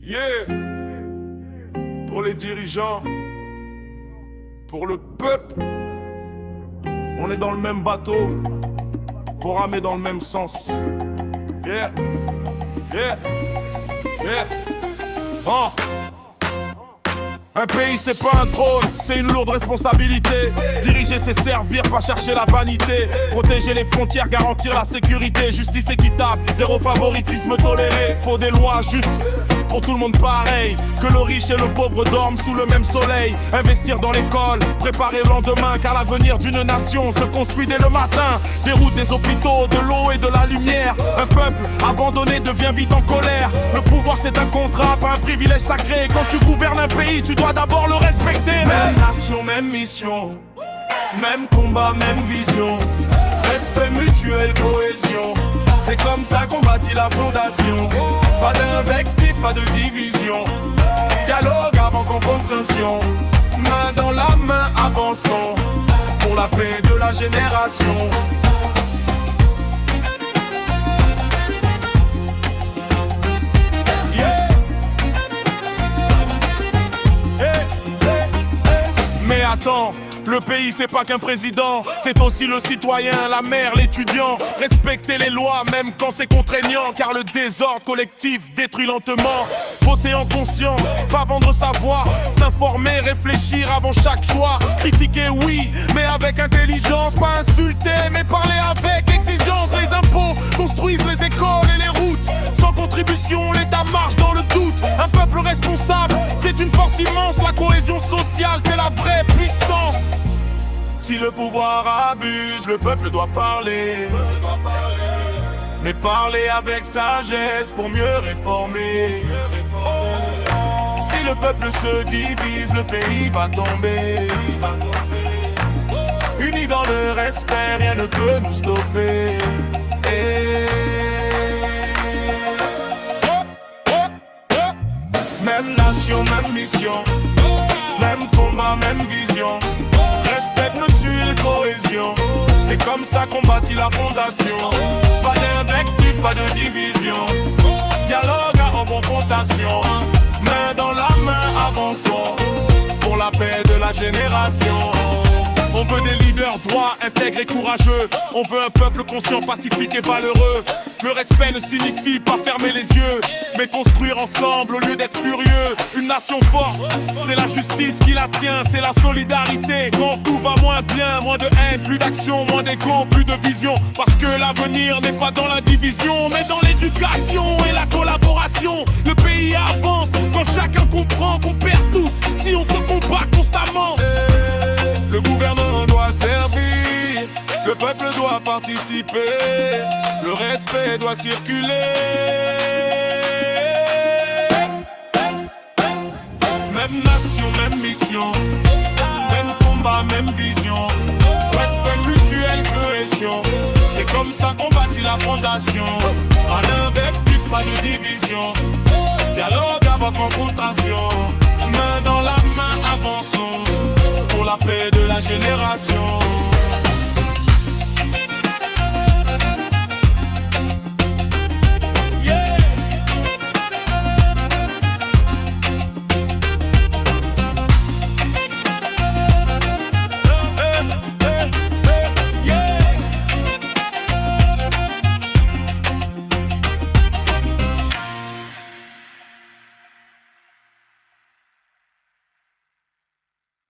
Yeah. Pour les dirigeants, pour le peuple, on est dans le même bateau, faut ramer dans le même sens. Yeah. Yeah. Yeah. Oh. Un pays c'est pas un trône, c'est une lourde responsabilité. Diriger c'est servir, pas chercher la vanité. Protéger les frontières, garantir la sécurité. Justice équitable, zéro favoritisme toléré. Faut des lois justes pour tout le monde pareil. Que le riche et le pauvre dorment sous le même soleil. Investir dans l'école, préparer le lendemain. Car l'avenir d'une nation se construit dès le matin. Des routes, des hôpitaux, de l'eau et de la lumière. Un peuple abandonné devient vite en colère. Le pouvoir c'est un contrat, pas un privilège sacré. Quand tu gouvernes un pays, tu dois d'abord le respecter. Même nation, même mission, même combat, même vision. Respect mutuel, cohésion. C'est comme ça qu'on bâtit la fondation. Pas d'invectif, pas de division. Dialogue avant compréhension. Main dans la main, avançons pour la paix de la génération. Mais attends, le pays c'est pas qu'un président, c'est aussi le citoyen, la mère, l'étudiant. Respecter les lois même quand c'est contraignant, car le désordre collectif détruit lentement. Voter en conscience, pas vendre sa voix. S'informer, réfléchir avant chaque choix. Critiquer oui, mais avec intelligence. Pas insulter, mais parler avec exigence. Les impôts construisent les écoles et les routes. Sans contribution, l'État marche dans le doute. Un peuple responsable, c'est une force immense. La cohésion sociale, c'est la vraie puissance. Si le pouvoir abuse, le peuple doit parler. Mais parler avec sagesse pour mieux réformer. Si le peuple se divise, le pays va tomber. Unis dans le respect, rien ne peut nous stopper. Même nation, même mission. Même combat, même vision. Respect mutuel, cohésion. C'est comme ça qu'on bâtit la fondation. Pas d'invectif, pas de division. Dialogue en confrontation. Main dans la main, avançons pour la paix de la génération. On veut des leaders droits, intègres et courageux. On veut un peuple conscient, pacifique et valeureux. Le respect ne signifie pas fermer les yeux, mais construire ensemble au lieu d'être furieux. Une nation forte, c'est la justice qui la tient, c'est la solidarité. Quand tout va moins bien, moins de haine, plus d'action, moins d'égo, plus de vision. Parce que l'avenir n'est pas dans la division, mais dans l'éducation et la collaboration. Le pays avance quand chacun comprend qu'on perd tous si on se combat constamment. Le gouvernement doit servir, le peuple doit participer, le respect doit circuler. Même nation, même mission, même combat, même vision. Respect mutuel, cohésion. C'est comme ça qu'on bâtit la fondation. En invectif, pas de division. Dialogue avant confrontation. Main dans la main, avançons pour la paix de la génération.